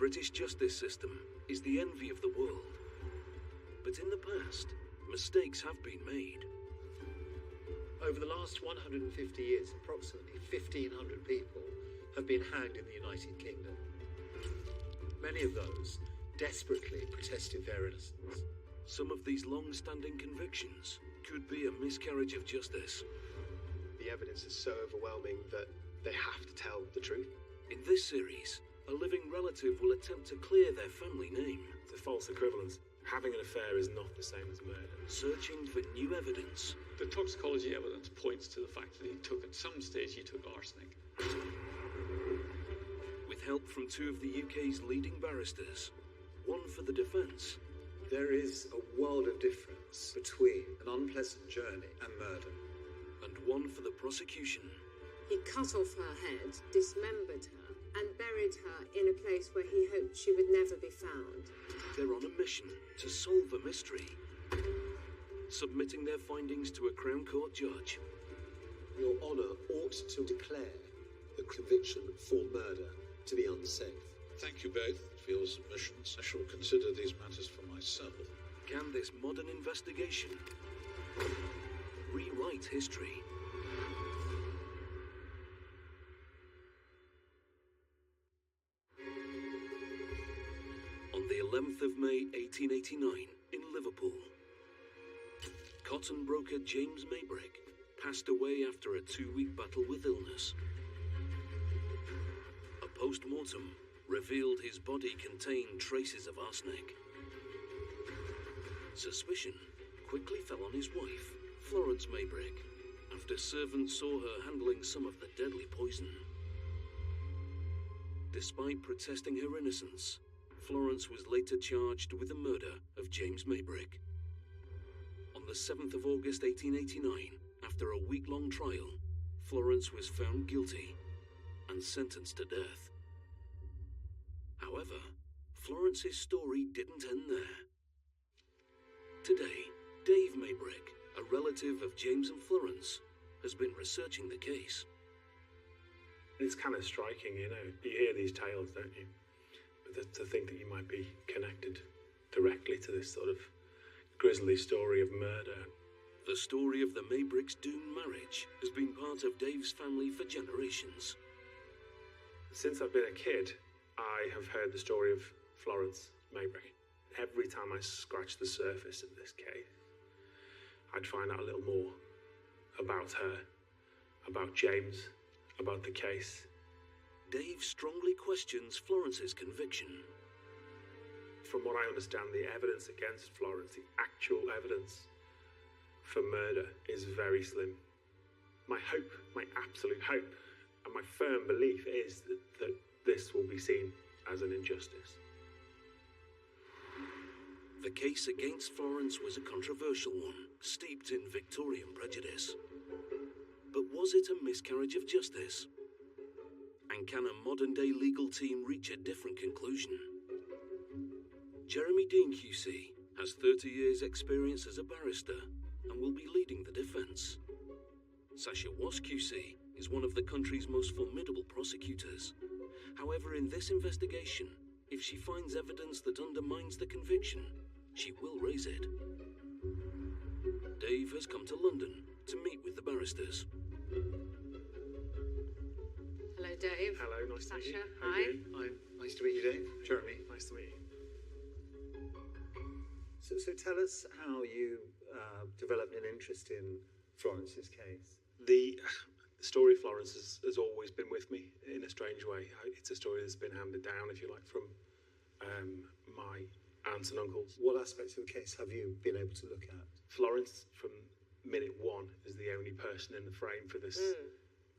British justice system is the envy of the world. But in the past, mistakes have been made. Over the last 150 years, approximately 1,500 people have been hanged in the United Kingdom. Many of those desperately protested their innocence. Some of these long-standing convictions could be a miscarriage of justice. The evidence is so overwhelming that they have to tell the truth. In this series, a living relative will attempt to clear their family name. It's a false equivalence. Having an affair is not the same as murder. Searching for new evidence. The toxicology evidence points to the fact that at some stage he took arsenic. With help from two of the UK's leading barristers, one for the defence. There is a world of difference between an unpleasant journey and murder. And one for the prosecution. He cut off her head, dismembered her, and buried her in a place where he hoped she would never be found. They're on a mission to solve a mystery, submitting their findings to a Crown Court judge. Your Honour ought to declare the conviction for murder to be unsafe. Thank you both for your submissions. I shall consider these matters for myself. Can this modern investigation rewrite history? On the 11th of May 1889 in Liverpool, cotton broker James Maybrick passed away after a 2-week battle with illness. A post-mortem revealed his body contained traces of arsenic. Suspicion quickly fell on his wife, Florence Maybrick, after servants saw her handling some of the deadly poison. Despite protesting her innocence, Florence was later charged with the murder of James Maybrick. On the 7th of August 1889, after a week-long trial, Florence was found guilty and sentenced to death. However, Florence's story didn't end there. Today, Dave Maybrick, a relative of James and Florence, has been researching the case. It's kind of striking, you know. You hear these tales, don't you? But to think that you might be connected directly to this sort of grisly story of murder. The story of the Maybricks' doomed marriage has been part of Dave's family for generations. Since I've been a kid, I have heard the story of Florence Maybrick. Every time I scratch the surface of this case, I'd find out a little more about her, about James, about the case. Dave strongly questions Florence's conviction. From what I understand, the evidence against Florence, the actual evidence for murder, is very slim. My hope, my absolute hope, and my firm belief is that this will be seen as an injustice. The case against Florence was a controversial one, steeped in Victorian prejudice. But was it a miscarriage of justice? And can a modern-day legal team reach a different conclusion? Jeremy Dean QC has 30 years' experience as a barrister and will be leading the defence. Sasha Was QC is one of the country's most formidable prosecutors. However, in this investigation, if she finds evidence that undermines the conviction, she will raise it. Dave has come to London to meet with the barristers. Hello, Dave. Hello, nice to meet you. Sasha, How are hi. you? Hi, nice to meet you, Dave. Jeremy, nice to meet you. So tell us how you developed an interest in Florence's case. The story of Florence has always been with me in a strange way. It's a story that's been handed down, if you like, from my aunts and uncles. What aspects of the case have you been able to look at? Florence, from minute one, is the only person in the frame for this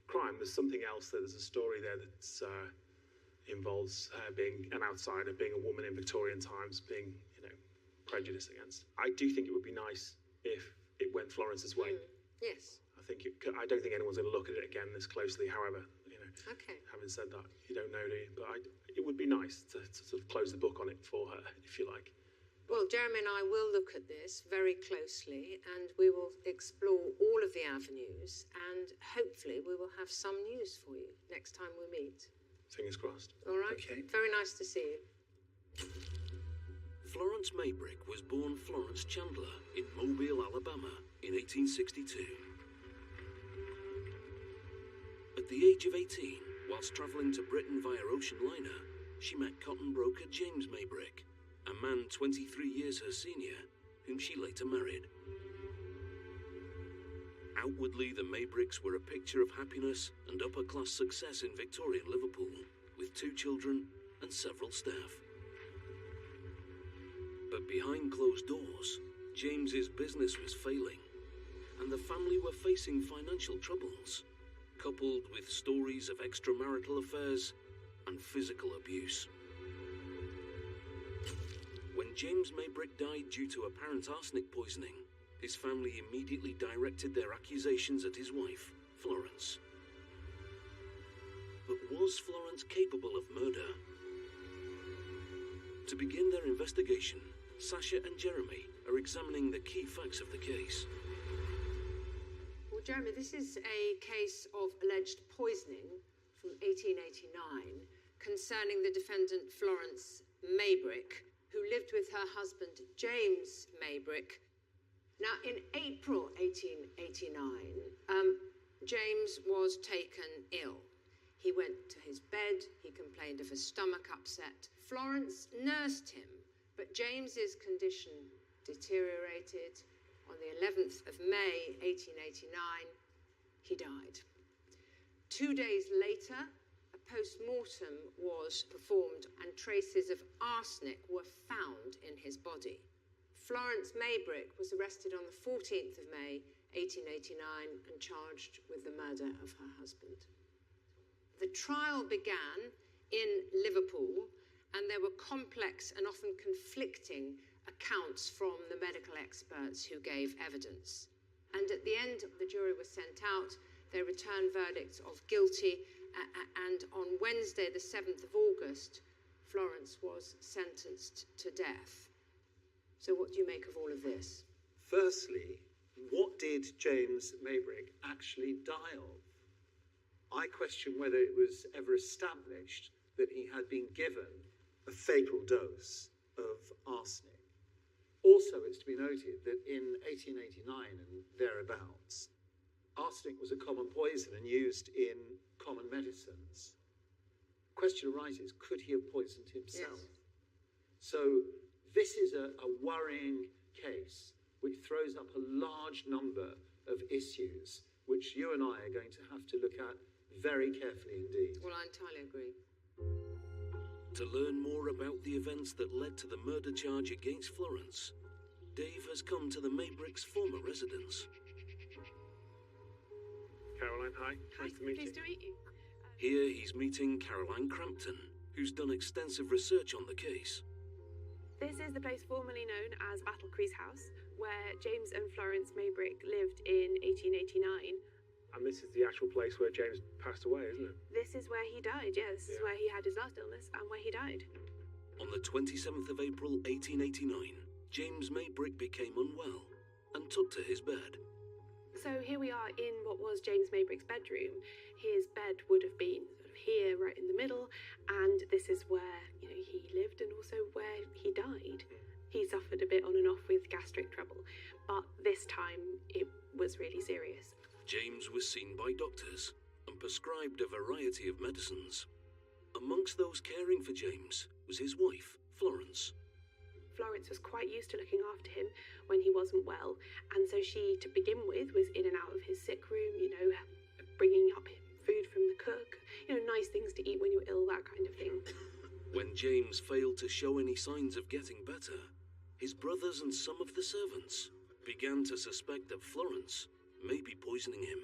crime. There's something else. There's a story there that involves her being an outsider, being a woman in Victorian times, being, prejudiced against. I do think it would be nice if it went Florence's way. Yes. I don't think anyone's going to look at it again this closely. However, Okay. having said that, you don't know, do you? But it would be nice to sort of close the book on it for her, if you like. Well, Jeremy and I will look at this very closely and we will explore all of the avenues and hopefully we will have some news for you next time we meet. Fingers crossed. All right. Okay. Very nice to see you. Florence Maybrick was born Florence Chandler in Mobile, Alabama in 1862. At the age of 18, whilst travelling to Britain via ocean liner, she met cotton broker James Maybrick, a man 23 years her senior, whom she later married. Outwardly, the Maybricks were a picture of happiness and upper-class success in Victorian Liverpool, with 2 children and several staff. But behind closed doors, James's business was failing, and the family were facing financial troubles, coupled with stories of extramarital affairs and physical abuse. When James Maybrick died due to apparent arsenic poisoning, his family immediately directed their accusations at his wife, Florence. But was Florence capable of murder? To begin their investigation, Sasha and Jeremy are examining the key facts of the case. Well, Jeremy, this is a case of alleged poisoning from 1889 concerning the defendant Florence Maybrick, who lived with her husband James Maybrick. Now, in April 1889, James was taken ill. He went to his bed, he complained of a stomach upset. Florence nursed him, but James's condition deteriorated. On the 11th of May 1889, he died. 2 days later, a post-mortem was performed and traces of arsenic were found in his body. Florence Maybrick was arrested on the 14th of May 1889 and charged with the murder of her husband. The trial began in Liverpool, and there were complex and often conflicting accounts from the medical experts who gave evidence. And at the end, the jury was sent out. They returned verdicts of guilty, and on Wednesday, the 7th of August, Florence was sentenced to death. So what do you make of all of this? Firstly, what did James Maybrick actually die of? I question whether it was ever established that he had been given a fatal dose of arsenic. Also, it's to be noted that in 1889 and thereabouts, arsenic was a common poison and used in common medicines. Question arises, could he have poisoned himself? Yes. So this is a worrying case which throws up a large number of issues which you and I are going to have to look at very carefully indeed. Well, I entirely agree. To learn more about the events that led to the murder charge against Florence, Dave has come to the Maybricks' former residence. Caroline, hi. Nice to meet you. Pleased to meet you. Here he's meeting Caroline Crampton, who's done extensive research on the case. This is the place formerly known as Battle Crease House, where James and Florence Maybrick lived in 1889. And this is the actual place where James passed away, isn't it? This is where he died, yeah. This is where he had his last illness and where he died. On the 27th of April 1889, James Maybrick became unwell and took to his bed. So here we are in what was James Maybrick's bedroom. His bed would have been sort of here, right in the middle, and this is where, he lived and also where he died. He suffered a bit on and off with gastric trouble, but this time it was really serious. James was seen by doctors and prescribed a variety of medicines. Amongst those caring for James was his wife, Florence. Florence was quite used to looking after him when he wasn't well, and so she, to begin with, was in and out of his sick room, bringing up food from the cook, nice things to eat when you're ill, that kind of thing. When James failed to show any signs of getting better, his brothers and some of the servants began to suspect that Florence may be poisoning him.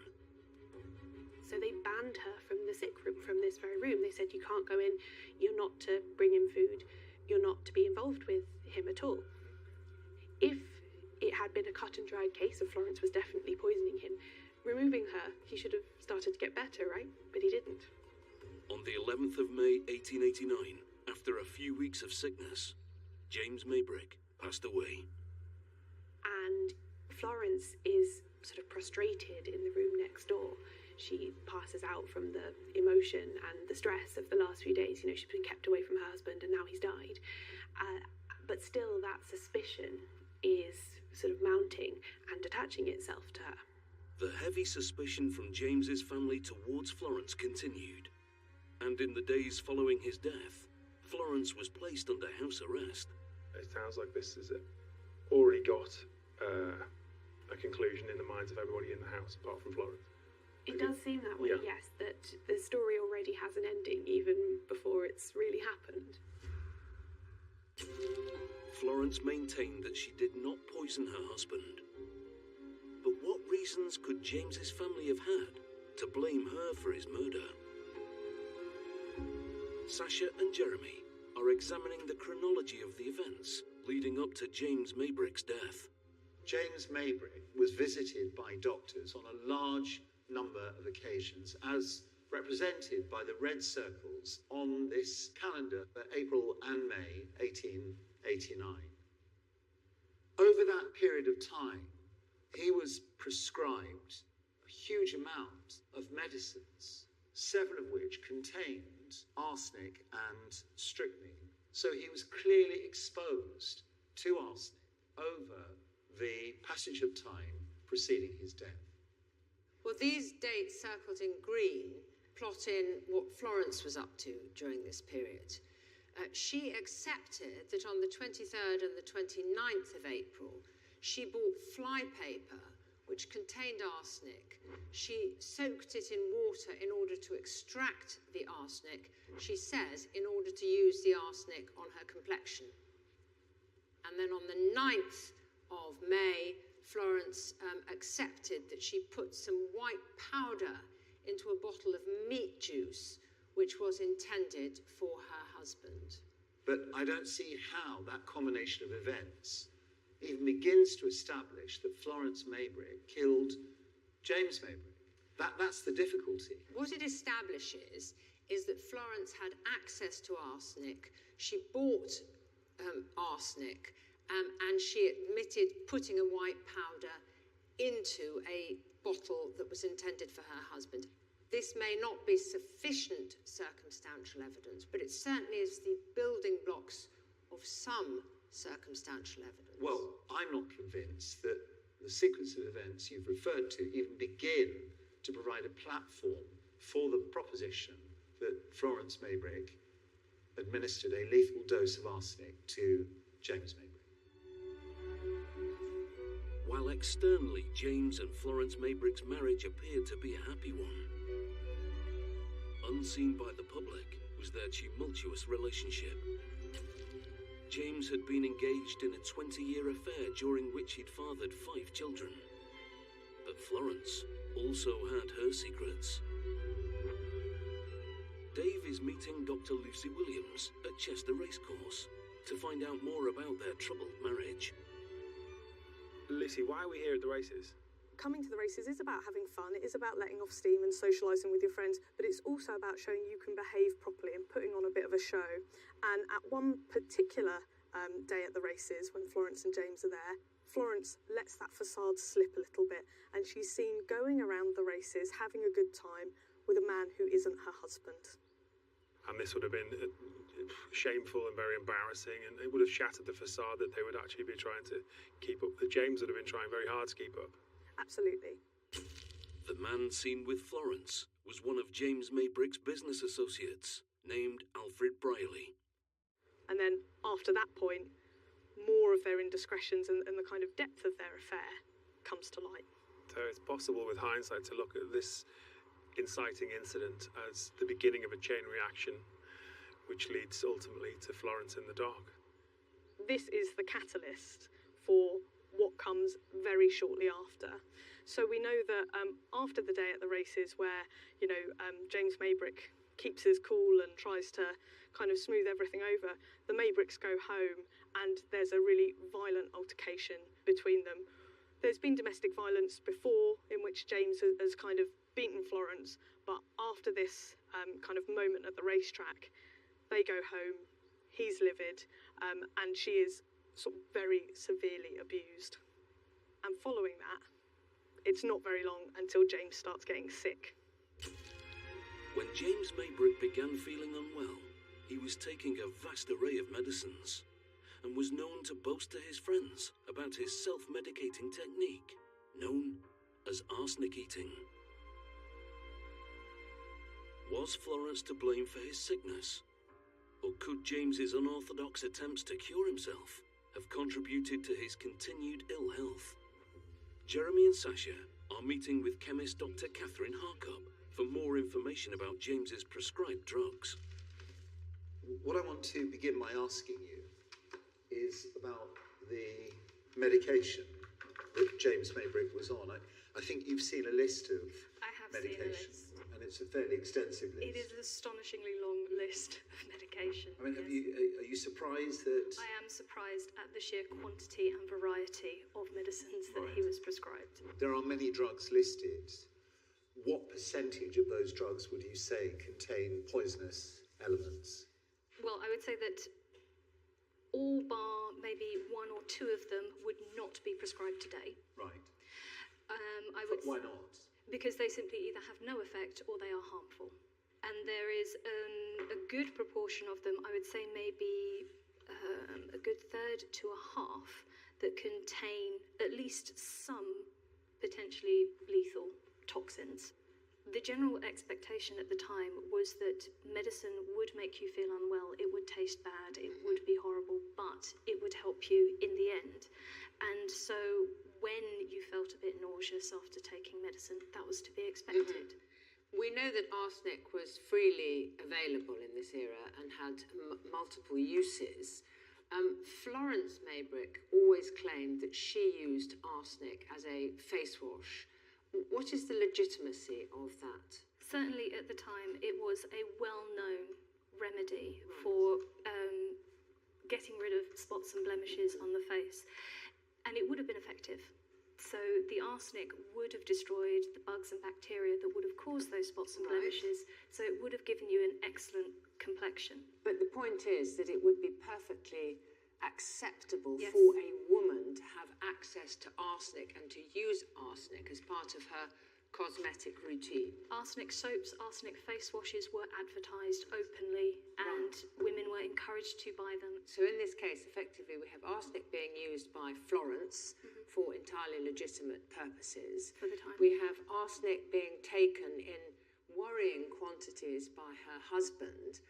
So they banned her from the sick room, from this very room. They said, you can't go in, you're not to bring him food, you're not to be involved with him at all. If it had been a cut and dried case of Florence was definitely poisoning him, removing her, he should have started to get better, right? But he didn't. On the 11th of May 1889, after a few weeks of sickness, James Maybrick passed away. And Florence is sort of prostrated in the room next door. she passes out from the emotion and the stress of the last few days. She's been kept away from her husband and now he's died. But still, that suspicion is sort of mounting and attaching itself to her. The heavy suspicion from James's family towards Florence continued, and in the days following his death, Florence was placed under house arrest. It sounds like this has already got a conclusion in the minds of everybody in the house, apart from Florence. It does seem that way, Yeah. yes, that the story already has an ending, even before it's really happened. Florence maintained that she did not poison her husband. But what reasons could James's family have had to blame her for his murder? Sasha and Jeremy are examining the chronology of the events leading up to James Maybrick's death. James Maybrick was visited by doctors on a large number of occasions, as represented by the red circles on this calendar for April and May 1889. Over that period of time, he was prescribed a huge amount of medicines, several of which contained arsenic and strychnine. So he was clearly exposed to arsenic over the passage of time preceding his death. Well, these dates circled in green plot in what Florence was up to during this period. She accepted that on the 23rd and the 29th of April, she bought fly paper which contained arsenic. She soaked it in water in order to extract the arsenic, she says, in order to use the arsenic on her complexion. And then on the 9th of May, Florence accepted that she put some white powder into a bottle of meat juice, which was intended for her husband. But I don't see how that combination of events even begins to establish that Florence Maybrick killed James Maybrick. That's the difficulty. What it establishes is that Florence had access to arsenic. She bought arsenic, and she admitted putting a white powder into a bottle that was intended for her husband. This may not be sufficient circumstantial evidence, but it certainly is the building blocks of some circumstantial evidence. Well, I'm not convinced that the sequence of events you've referred to even begin to provide a platform for the proposition that Florence Maybrick administered a lethal dose of arsenic to James Maybrick. While externally James and Florence Maybrick's marriage appeared to be a happy one, unseen by the public was their tumultuous relationship. James had been engaged in a 20-year affair during which he'd fathered 5 children. But Florence also had her secrets. Dave is meeting Dr. Lucy Williams at Chester Racecourse to find out more about their troubled marriage. Lucy, why are we here at the races? Coming to the races is about having fun, it is about letting off steam and socialising with your friends, but it's also about showing you can behave properly and putting on a bit of a show. And at one particular day at the races, when Florence and James are there, Florence lets that facade slip a little bit, and she's seen going around the races, having a good time with a man who isn't her husband. And this would have been shameful and very embarrassing, and it would have shattered the facade that they would actually be trying to keep up, that James would have been trying very hard to keep up. Absolutely. The man seen with Florence was one of James Maybrick's business associates, named Alfred Briley. And then, after that point, more of their indiscretions and the kind of depth of their affair comes to light. So it's possible with hindsight to look at this inciting incident as the beginning of a chain reaction, which leads ultimately to Florence in the dock. This is the catalyst for what comes very shortly after. So we know that after the day at the races where, James Maybrick keeps his cool and tries to kind of smooth everything over, the Maybricks go home and there's a really violent altercation between them. There's been domestic violence before in which James has kind of beaten Florence, but after this kind of moment at the racetrack, they go home, he's livid, and she is sort of very severely abused. And following that, it's not very long until James starts getting sick. When James Maybrick began feeling unwell, he was taking a vast array of medicines and was known to boast to his friends about his self-medicating technique, known as arsenic eating. Was Florence to blame for his sickness? Or could James's unorthodox attempts to cure himself have contributed to his continued ill health? Jeremy and Sasha are meeting with chemist Dr. Catherine Harkup for more information about James's prescribed drugs. What I want to begin by asking you is about the medication that James Maybrick was on. I think you've seen a list of I have medication, seen a list. and it's a fairly extensive list. It is an astonishingly long list of medication. I mean, yes. are you surprised that... I am surprised at the sheer quantity and variety of medicines that he was prescribed. There are many drugs listed. What percentage of those drugs would you say contain poisonous elements? Well, I would say that all bar maybe one or two of them would not be prescribed today. Right. Why not? Because they simply either have no effect or they are harmful. And there is a good proportion of them, I would say maybe a good third to a half, that contain at least some potentially lethal toxins. The general expectation at the time was that medicine would make you feel unwell, it would taste bad, it would be horrible, but it would help you in the end. And so when you felt a bit nauseous after taking medicine, that was to be expected. We know that arsenic was freely available in this era and had multiple uses. Florence Maybrick always claimed that she used arsenic as a face wash. What is the legitimacy of that? Certainly at the time, it was a well-known remedy for getting rid of spots and blemishes on the face. And it would have been effective. So the arsenic would have destroyed the bugs and bacteria that would have caused those spots and blemishes. So it would have given you an excellent complexion. But the point is that it would be perfectly acceptable Yes. for a woman to have access to arsenic and to use arsenic as part of her cosmetic routine. Arsenic soaps, arsenic face washes were advertised openly and women were encouraged to buy them. So in this case, effectively, we have arsenic being used by Florence for entirely legitimate purposes. For the time. We have arsenic being taken in worrying quantities by her husband,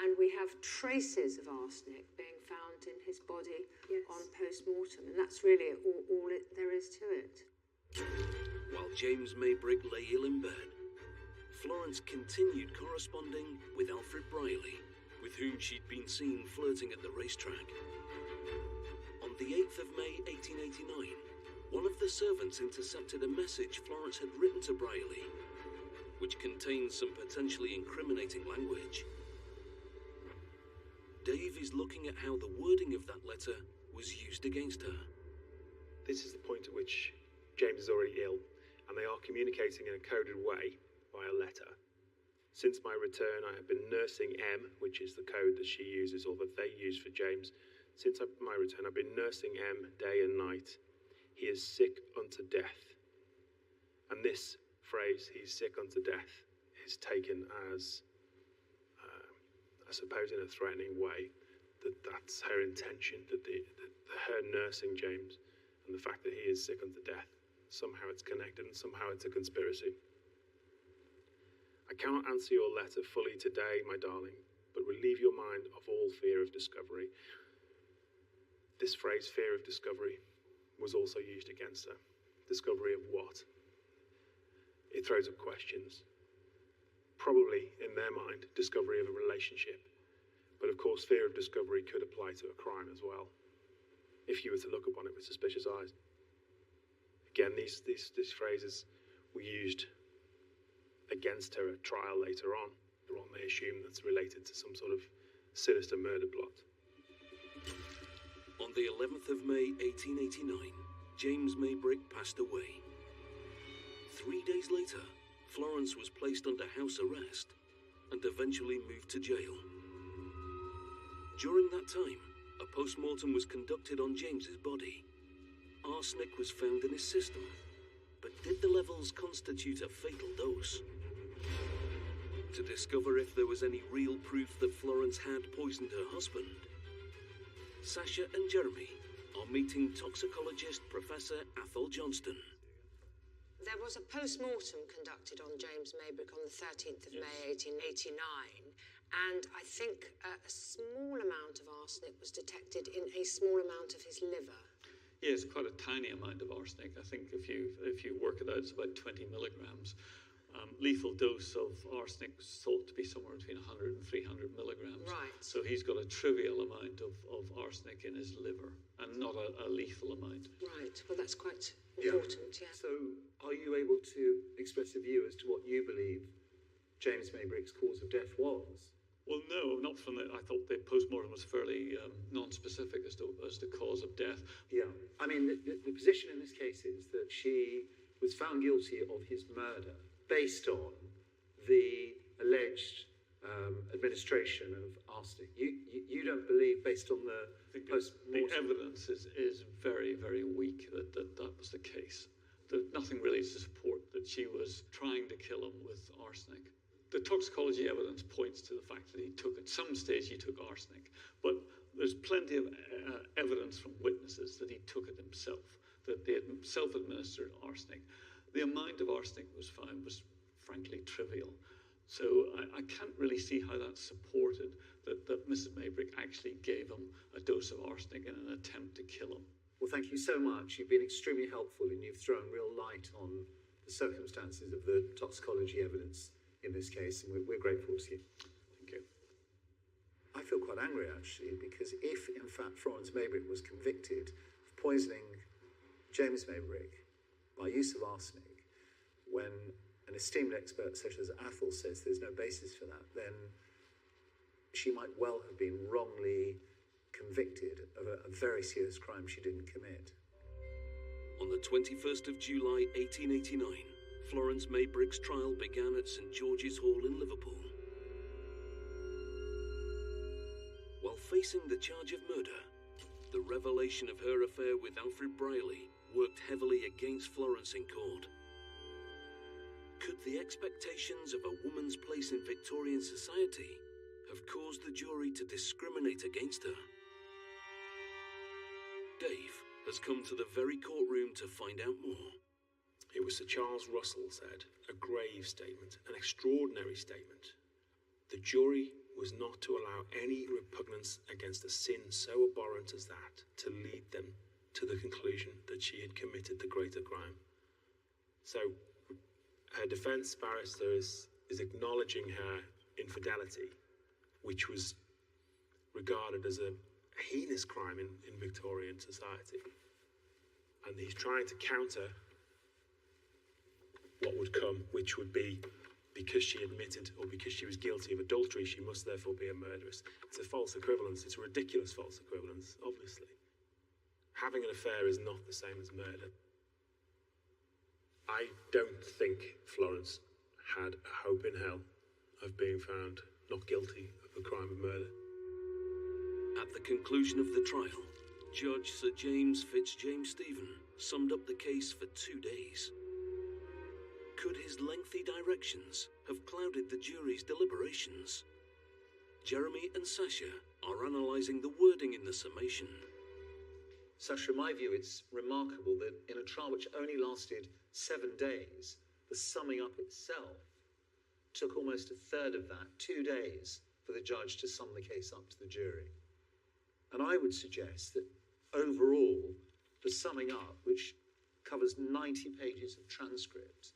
and we have traces of arsenic being found in his body on post-mortem, and that's really all there is to it. While James Maybrick lay ill in bed, Florence continued corresponding with Alfred Briley, with whom she'd been seen flirting at the racetrack. On the 8th of May 1889, one of the servants intercepted a message Florence had written to Briley, which contained some potentially incriminating language. Dave is looking at how the wording of that letter was used against her. This is the point at which James is already ill, and they are communicating in a coded way via letter. Since my return, I have been nursing M, which is the code that she uses, or that they use for James. Since my return, I've been nursing M day and night. He is sick unto death. And this phrase, he's sick unto death, is taken as, I suppose in a threatening way, that's her intention, that her nursing James, and the fact that he is sick unto death, somehow it's connected and somehow it's a conspiracy. I cannot answer your letter fully today, my darling, but relieve your mind of all fear of discovery. This phrase, fear of discovery, was also used against her. Discovery of what? It throws up questions. Probably, in their mind, discovery of a relationship. But of course, fear of discovery could apply to a crime as well, if you were to look upon it with suspicious eyes. Again, these phrases were used against her at trial later on. They assume that's related to some sort of sinister murder plot. On the 11th of May 1889, James Maybrick passed away. 3 days later, Florence was placed under house arrest and eventually moved to jail. During that time, a post-mortem was conducted on James's body. Arsenic was found in his system, but did the levels constitute a fatal dose? to discover if there was any real proof that Florence had poisoned her husband, Sasha and Jeremy are meeting toxicologist Professor Athol Johnston. There was a post-mortem conducted on James Maybrick on the 13th of May 1889, and I think a small amount of arsenic was detected in a small amount of his liver. Yes, quite a tiny amount of arsenic. I think if you work it out, it's about 20 milligrams. Lethal dose of arsenic is thought to be somewhere between 100 and 300 milligrams. Right. So he's got a trivial amount of arsenic in his liver and not a lethal amount. Right, well that's quite important, yeah. So, are you able to express a view as to what you believe James Maybrick's cause of death was? Well, no, not from the. I thought the post-mortem was fairly non-specific as to the cause of death. Yeah. I mean, the position in this case is that she was found guilty of his murder based on the alleged administration of arsenic. You don't believe, based on the post-mortem... The evidence is very, very weak that was the case. There's nothing really to support that she was trying to kill him with arsenic. The toxicology evidence points to the fact that at some stage he took arsenic, but there's plenty of evidence from witnesses that he took it himself, that they had self-administered arsenic. The amount of arsenic was found was frankly trivial. So I can't really see how that's supported that Mrs. Maybrick actually gave him a dose of arsenic in an attempt to kill him. Well, thank you so much. You've been extremely helpful and you've thrown real light on the circumstances of the toxicology evidence in this case, and we're grateful to you. Thank you. I feel quite angry, actually, because if, in fact, Florence Maybrick was convicted of poisoning James Maybrick by use of arsenic, when an esteemed expert such as Athol says there's no basis for that, then she might well have been wrongly convicted of a very serious crime she didn't commit. On the 21st of July 1889, Florence Maybrick's trial began at St George's Hall in Liverpool. While facing the charge of murder, the revelation of her affair with Alfred Brierley worked heavily against Florence in court. Could the expectations of a woman's place in Victorian society have caused the jury to discriminate against her? Dave has come to the very courtroom to find out more. It was Sir Charles Russell said, a grave statement, an extraordinary statement. The jury was not to allow any repugnance against a sin so abhorrent as that to lead them to the conclusion that she had committed the greater crime. So her defence barrister is acknowledging her infidelity, which was regarded as a heinous crime in Victorian society. And he's trying to counter what would come, which would be because she admitted or because she was guilty of adultery, she must therefore be a murderess. It's a false equivalence. It's a ridiculous false equivalence, obviously. Having an affair is not the same as murder. I don't think Florence had a hope in hell of being found not guilty of the crime of murder. At the conclusion of the trial, Judge Sir James Fitzjames Stephen summed up the case for 2 days. Could his lengthy directions have clouded the jury's deliberations? Jeremy and Sasha are analysing the wording in the summation. Sasha, in my view, it's remarkable that in a trial which only lasted 7 days, the summing up itself took almost a third of that, 2 days, for the judge to sum the case up to the jury. And I would suggest that overall, the summing up, which covers 90 pages of transcript,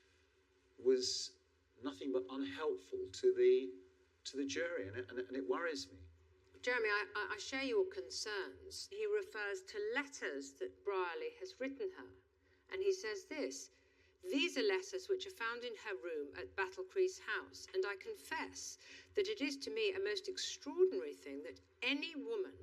was nothing but unhelpful to the jury, and it worries me. Jeremy, I share your concerns. He refers to letters that Brierley has written her, and he says this: "These are letters which are found in her room at Battlecrease House, and I confess that it is to me a most extraordinary thing that any woman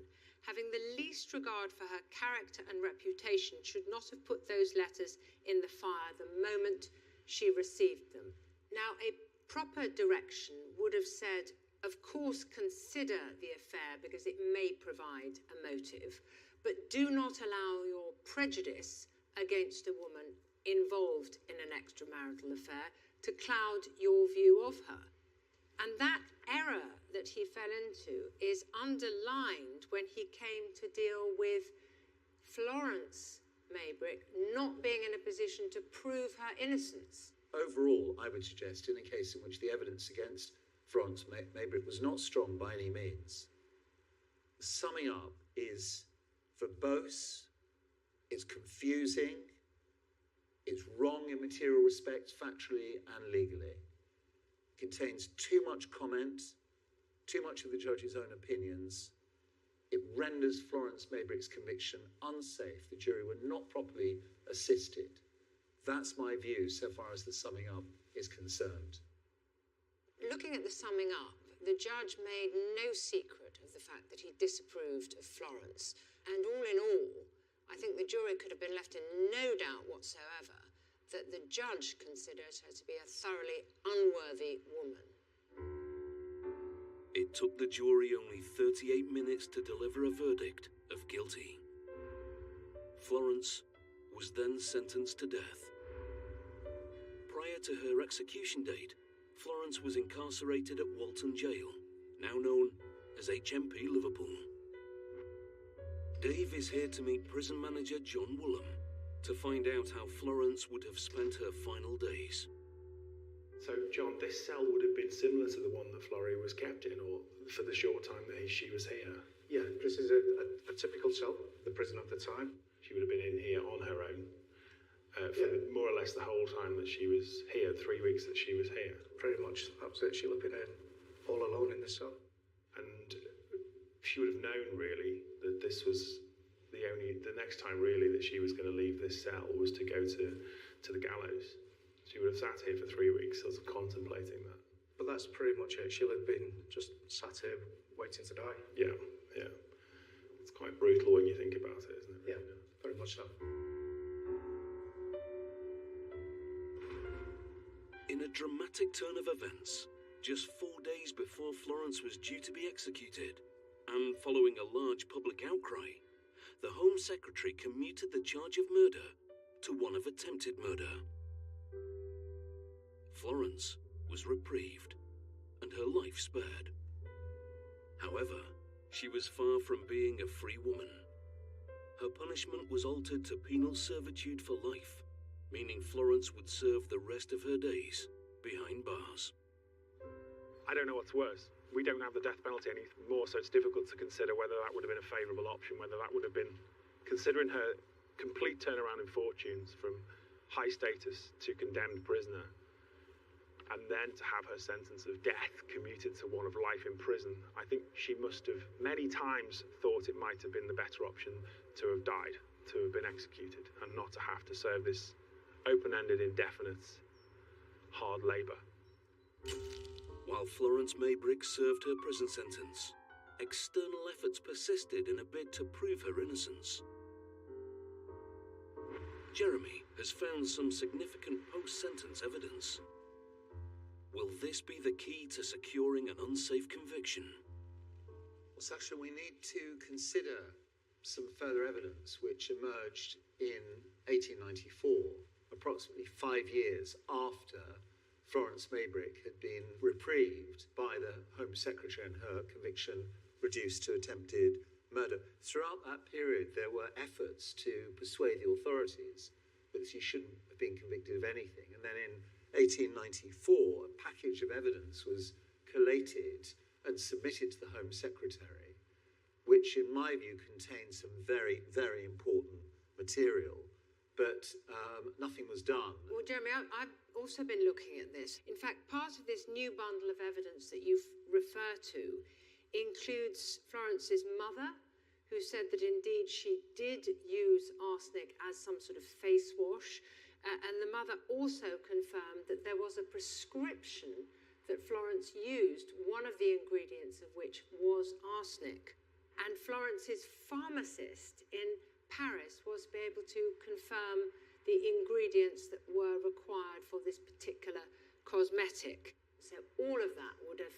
having the least regard for her character and reputation should not have put those letters in the fire the moment she received them." Now, a proper direction would have said, of course, consider the affair because it may provide a motive, but do not allow your prejudice against a woman involved in an extramarital affair to cloud your view of her. And that error that he fell into is underlined when he came to deal with Florence Maybrick not being in a position to prove her innocence. Overall, I would suggest, in a case in which the evidence against Florence Maybrick was not strong by any means, summing up is verbose, it's confusing, it's wrong in material respects, factually and legally. It contains too much comment, too much of the judge's own opinions. It renders Florence Maybrick's conviction unsafe. The jury were not properly assisted. That's my view so far as the summing up is concerned. Looking at the summing up, the judge made no secret of the fact that he disapproved of Florence. And all in all, I think the jury could have been left in no doubt whatsoever that the judge considered her to be a thoroughly unworthy woman. It took the jury only 38 minutes to deliver a verdict of guilty. Florence was then sentenced to death. Prior to her execution date, Florence was incarcerated at Walton Jail, now known as HMP Liverpool. Dave is here to meet prison manager John Woolham to find out how Florence would have spent her final days. So, John, this cell would have been similar to the one that Florrie was kept in, or for the short time that she was here? Yeah, this is a typical cell, the prison of the time. She would have been in here on her own for more or less the whole time that she was here, 3 weeks that she was here. Pretty much, that was it. She would have been in all alone in the cell. And she would have known, really, that this was the next time, really, that she was going to leave this cell was to go to the gallows. She would have sat here for 3 weeks, sort of contemplating that. But that's pretty much it. She'll have been just sat here waiting to die. Yeah. It's quite brutal when you think about it, isn't it? Yeah, very much so. In a dramatic turn of events, just 4 days before Florence was due to be executed, and following a large public outcry, the Home Secretary commuted the charge of murder to one of attempted murder. Florence was reprieved and her life spared. However, she was far from being a free woman. Her punishment was altered to penal servitude for life, meaning Florence would serve the rest of her days behind bars. I don't know what's worse. We don't have the death penalty anymore, so it's difficult to consider whether that would have been a favourable option, whether that would have been, considering her complete turnaround in fortunes from high status to condemned prisoner, and then to have her sentence of death commuted to one of life in prison. I think she must have many times thought it might have been the better option to have died, to have been executed, and not to have to serve this open-ended, indefinite, hard labour. While Florence Maybrick served her prison sentence, external efforts persisted in a bid to prove her innocence. Jeremy has found some significant post-sentence evidence. Will this be the key to securing an unsafe conviction? Well, Sasha, we need to consider some further evidence which emerged in 1894, approximately 5 years after Florence Maybrick had been reprieved by the Home Secretary and her conviction reduced to attempted murder. Throughout that period, there were efforts to persuade the authorities that she shouldn't have been convicted of anything. And then in 1894, a package of evidence was collated and submitted to the Home Secretary, which in my view contained some very, very important material. But nothing was done. Well, Jeremy, I've also been looking at this. In fact, part of this new bundle of evidence that you've referred to includes Florence's mother, who said that indeed she did use arsenic as some sort of face wash. And the mother also confirmed that there was a prescription that Florence used, one of the ingredients of which was arsenic. And Florence's pharmacist in Paris was be able to confirm the ingredients that were required for this particular cosmetic. So all of that would have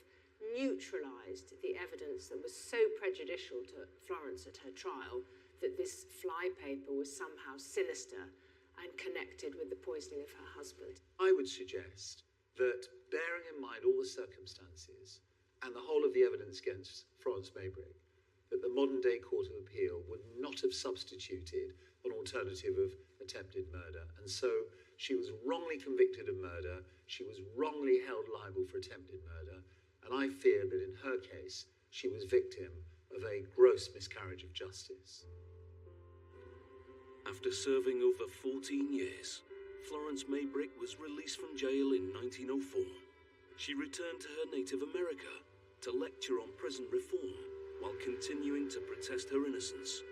neutralised the evidence that was so prejudicial to Florence at her trial that this flypaper was somehow sinister and connected with the poisoning of her husband. I would suggest that, bearing in mind all the circumstances and the whole of the evidence against Florence Maybrick, that the modern-day Court of Appeal would not have substituted an alternative of attempted murder. And so she was wrongly convicted of murder, she was wrongly held liable for attempted murder, and I fear that in her case, she was victim of a gross miscarriage of justice. After serving over 14 years, Florence Maybrick was released from jail in 1904. She returned to her native America to lecture on prison reform while continuing to protest her innocence.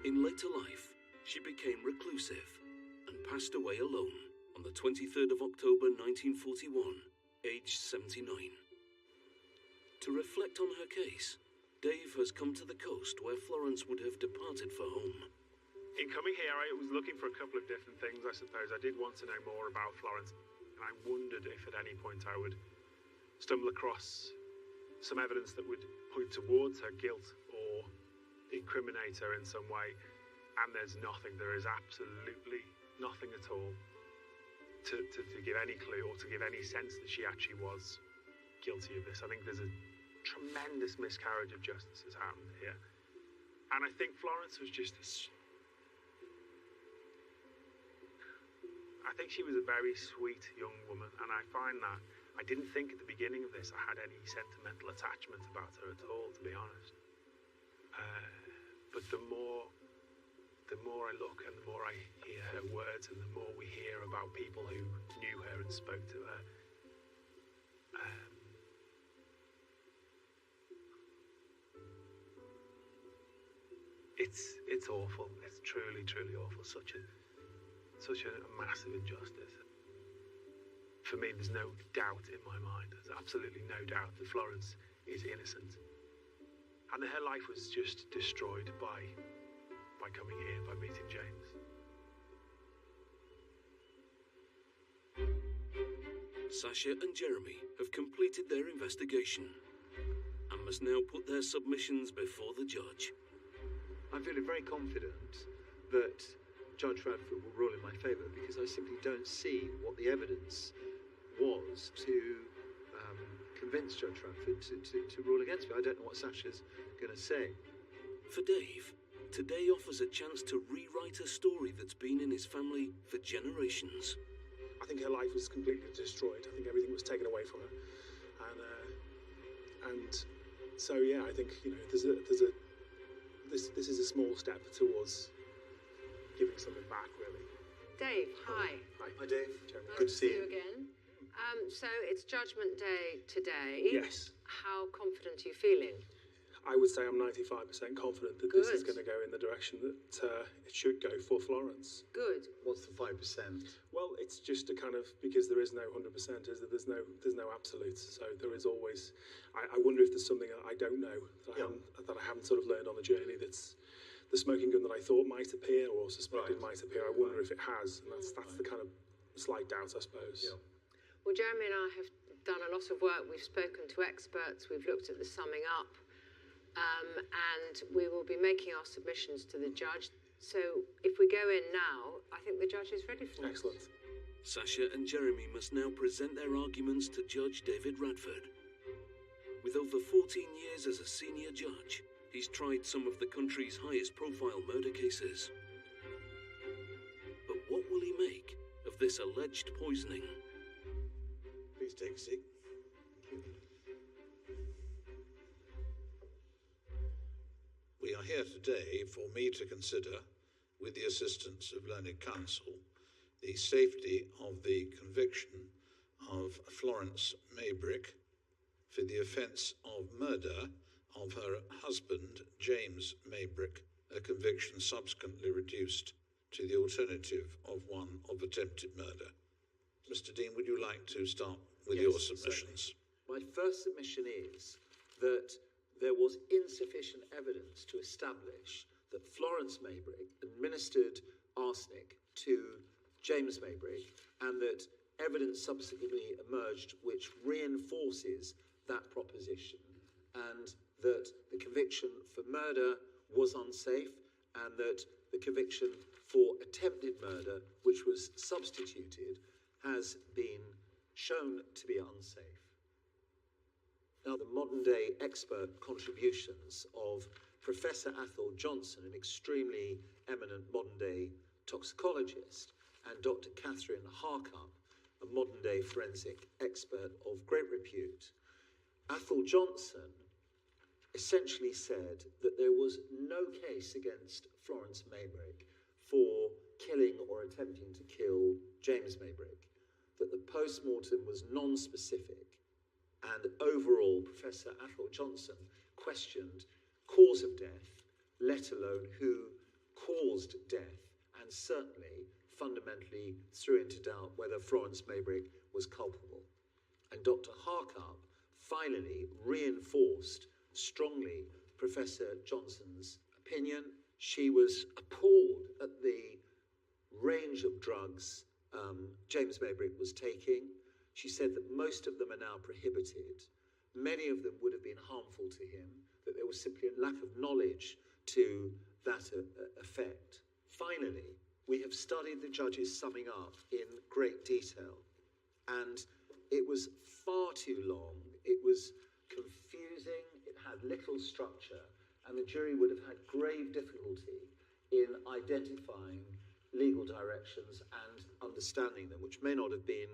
In later life, she became reclusive and passed away alone on the 23rd of October 1941, aged 79. To reflect on her case, Dave has come to the coast where Florence would have departed for home. In coming here, I was looking for a couple of different things, I suppose. I did want to know more about Florence, and I wondered if at any point I would stumble across some evidence that would point towards her guilt or incriminate her in some way. And there's nothing. There is absolutely nothing at all to give any clue or to give any sense that she actually was guilty of this. I think there's a tremendous miscarriage of justice has happened here. And I think Florence was just I think she was a very sweet young woman, and I find that I didn't think at the beginning of this I had any sentimental attachment about her at all, to be honest. But the more I look and the more I hear her words and the more we hear about people who knew her and spoke to her, it's awful. It's truly, truly awful. Such a massive injustice. For me, there's no doubt in my mind. There's absolutely no doubt that Florence is innocent, and that her life was just destroyed by coming here, by meeting James. Sasha and Jeremy have completed their investigation and must now put their submissions before the judge. I'm feeling very confident that Judge Radford will rule in my favour because I simply don't see what the evidence was to convince Judge Radford to rule against me. I don't know what Sasha's going to say. For Dave, today offers a chance to rewrite a story that's been in his family for generations. I think her life was completely destroyed. I think everything was taken away from her, and so yeah, I think this is a small step towards giving something back, really. Dave, hi. Hi, Dave. Nice Good to see you again. So it's Judgment Day today. Yes. How confident are you feeling? I would say I'm 95% confident that this is going to go in the direction that it should go for Florence. Good. What's the 5%? Well, it's just a kind of, because there is no 100%, is that there's no absolutes. So there is always. I wonder if there's something I don't know that I haven't sort of learned on the journey. That's the smoking gun that I thought might appear or suspected might appear. I wonder if it has, and that's the kind of slight doubt, I suppose. Yeah. Well, Jeremy and I have done a lot of work. We've spoken to experts. We've looked at the summing up. And we will be making our submissions to the judge. So if we go in now, I think the judge is ready for us. Excellent. Sasha and Jeremy must now present their arguments to Judge David Radford. With over 14 years as a senior judge, he's tried some of the country's highest profile murder cases. But what will he make of this alleged poisoning? Please take a seat. We are here today for me to consider, with the assistance of learned counsel, the safety of the conviction of Florence Maybrick for the offence of murder of her husband, James Maybrick, a conviction subsequently reduced to the alternative of one of attempted murder. Mr. Dean, would you like to start with your submissions? Certainly. My first submission is that there was insufficient evidence to establish that Florence Maybrick administered arsenic to James Maybrick, and that evidence subsequently emerged which reinforces that proposition, and that the conviction for murder was unsafe, and that the conviction for attempted murder, which was substituted, has been shown to be unsafe. Now, the modern-day expert contributions of Professor Athol Johnson, an extremely eminent modern-day toxicologist, and Dr. Catherine Harkup, a modern-day forensic expert of great repute. Athol Johnson essentially said that there was no case against Florence Maybrick for killing or attempting to kill James Maybrick, that the post-mortem was non-specific, and overall Professor Athol Johnson questioned cause of death, let alone who caused death, and certainly fundamentally threw into doubt whether Florence Maybrick was culpable. And Dr. Harkup finally reinforced strongly Professor Johnson's opinion. She was appalled at the range of drugs James Maybrick was taking. She said that most of them are now prohibited. Many of them would have been harmful to him, that there was simply a lack of knowledge to that effect. Finally, we have studied the judge's summing up in great detail, and it was far too long. It was confusing, it had little structure, and the jury would have had grave difficulty in identifying legal directions and understanding them, which may not have been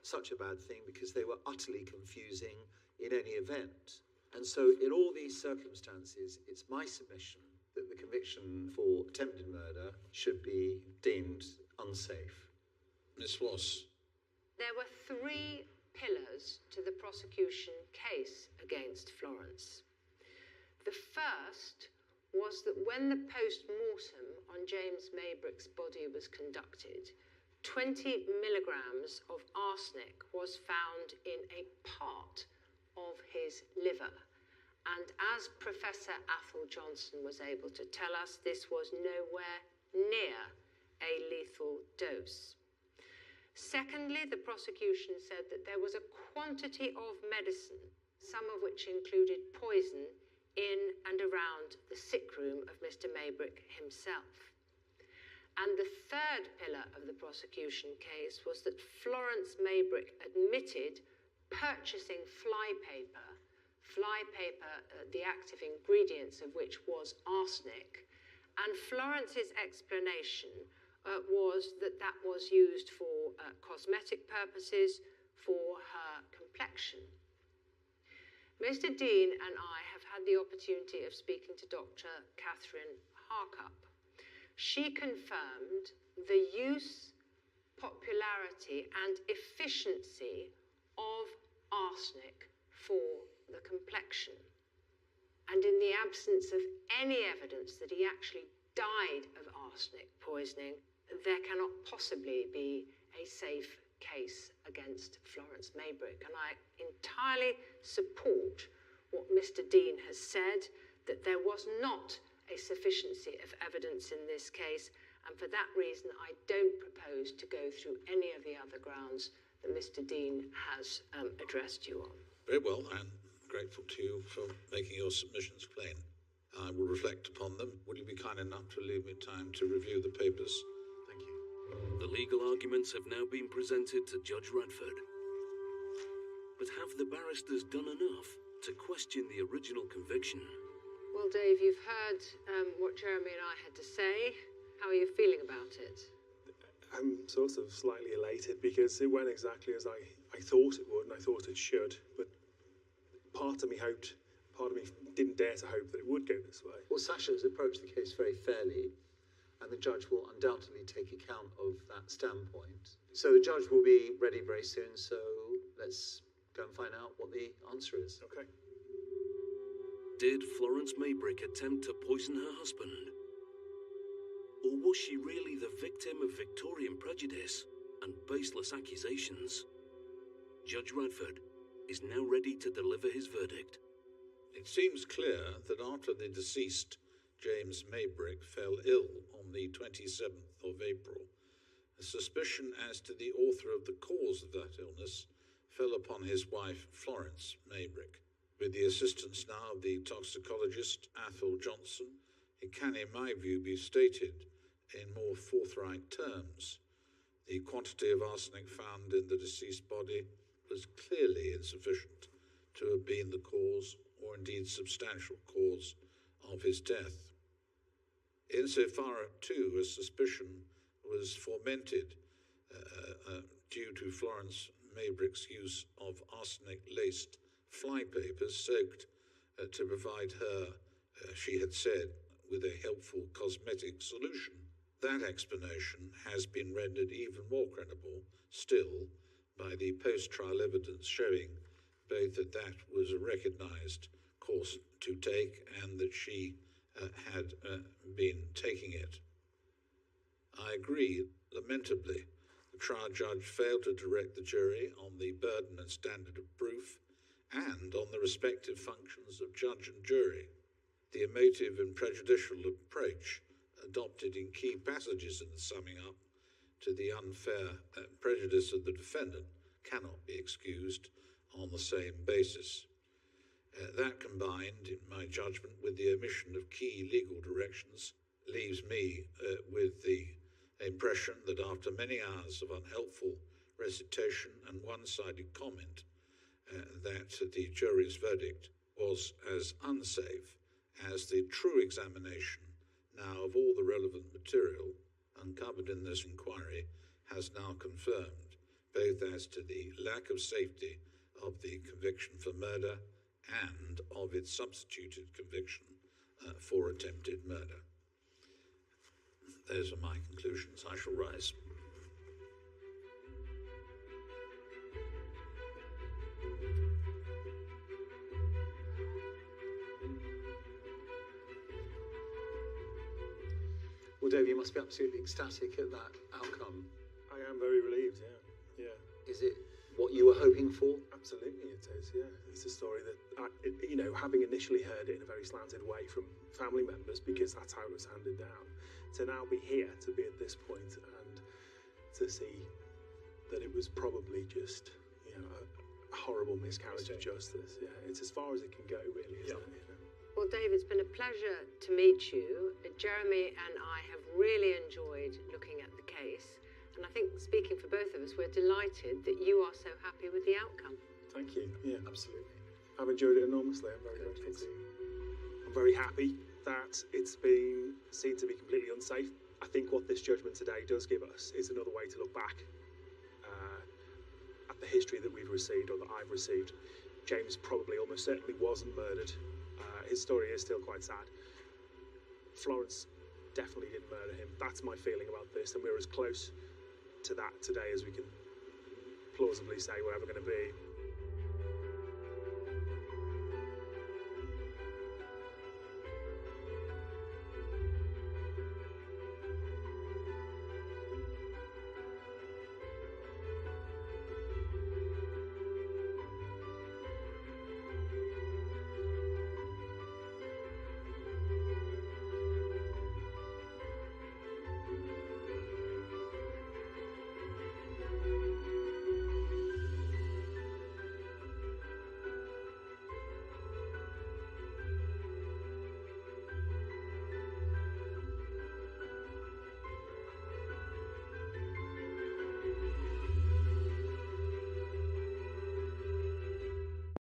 such a bad thing because they were utterly confusing in any event. And so in all these circumstances, it's my submission that the conviction for attempted murder should be deemed unsafe. Miss Ross. There were three pillars to the prosecution case against Florence. The first was that when the post-mortem on James Maybrick's body was conducted, 20 milligrams of arsenic was found in a part of his liver. And as Professor Athol Johnson was able to tell us, this was nowhere near a lethal dose. Secondly, the prosecution said that there was a quantity of medicine, some of which included poison, in and around the sick room of Mr. Maybrick himself. And the third pillar of the prosecution case was that Florence Maybrick admitted purchasing flypaper, the active ingredients of which was arsenic, and Florence's explanation was that that was used for cosmetic purposes for her complexion. Mr. Dean and I have had the opportunity of speaking to Dr. Catherine Harkup. She confirmed the use, popularity and efficiency of arsenic for the complexion. And in the absence of any evidence that he actually died of arsenic poisoning, there cannot possibly be a safe case against Florence Maybrick. And I entirely support what Mr. Dean has said, that there was not a sufficiency of evidence in this case, and for that reason I don't propose to go through any of the other grounds that Mr. Dean has addressed you on. Very well, I'm grateful to you for making your submissions plain. I will reflect upon them. Will you be kind enough to leave me time to review the papers? Thank you. The legal arguments have now been presented to Judge Radford. But have the barristers done enough to question the original conviction? Well, Dave, you've heard what Jeremy and I had to say. How are you feeling about it? I'm sort of slightly elated because it went exactly as I thought it would and I thought it should. But part of me hoped, part of me didn't dare to hope that it would go this way. Well, Sasha has approached the case very fairly, and the judge will undoubtedly take account of that standpoint. So the judge will be ready very soon, so let's go and find out what the answer is. Okay. Did Florence Maybrick attempt to poison her husband? Or was she really the victim of Victorian prejudice and baseless accusations? Judge Radford is now ready to deliver his verdict. It seems clear that after the deceased James Maybrick fell ill on the 27th of April, a suspicion as to the author of the cause of that illness fell upon his wife Florence Maybrick. With the assistance now of the toxicologist Athol Johnson, it can, in my view, be stated in more forthright terms. The quantity of arsenic found in the deceased body was clearly insufficient to have been the cause, or indeed substantial cause, of his death. Insofar, too, as suspicion was fomented due to Florence Maybrick's use of arsenic-laced flypapers soaked to provide her, she had said, with a helpful cosmetic solution. That explanation has been rendered even more credible still by the post-trial evidence showing both that that was a recognised course to take and that she had been taking it. I agree, lamentably, the trial judge failed to direct the jury on the burden and standard of proof and on the respective functions of judge and jury. The emotive and prejudicial approach adopted in key passages in the summing up to the unfair prejudice of the defendant cannot be excused on the same basis. That combined, in my judgment, with the omission of key legal directions, leaves me with the impression that after many hours of unhelpful recitation and one-sided comment, that the jury's verdict was as unsafe as the true examination now of all the relevant material uncovered in this inquiry has now confirmed, both as to the lack of safety of the conviction for murder and of its substituted conviction for attempted murder. Those are my conclusions. I shall rise. Well, Dave, you must be absolutely ecstatic at that outcome. I am very relieved, yeah. Is it what you were hoping for? Absolutely it is, yeah. It's a story that, having initially heard it in a very slanted way from family members, because that's how it was handed down, to now be here, to be at this point, and to see that it was probably just, a horrible miscarriage of justice. Yeah, it's as far as it can go, really, isn't it? Well, Dave, it's been a pleasure to meet you. Jeremy and I have really enjoyed looking at the case. And I think, speaking for both of us, we're delighted that you are so happy with the outcome. Thank you. Yeah, absolutely. I've enjoyed it enormously. I'm very grateful. I'm very happy that it's been seen to be completely unsafe. I think what this judgment today does give us is another way to look back at the history that we've received, or that I've received. James probably almost certainly wasn't murdered. His story is still quite sad. Florence definitely didn't murder him. That's my feeling about this, and we're as close to that today as we can plausibly say we're ever going to be.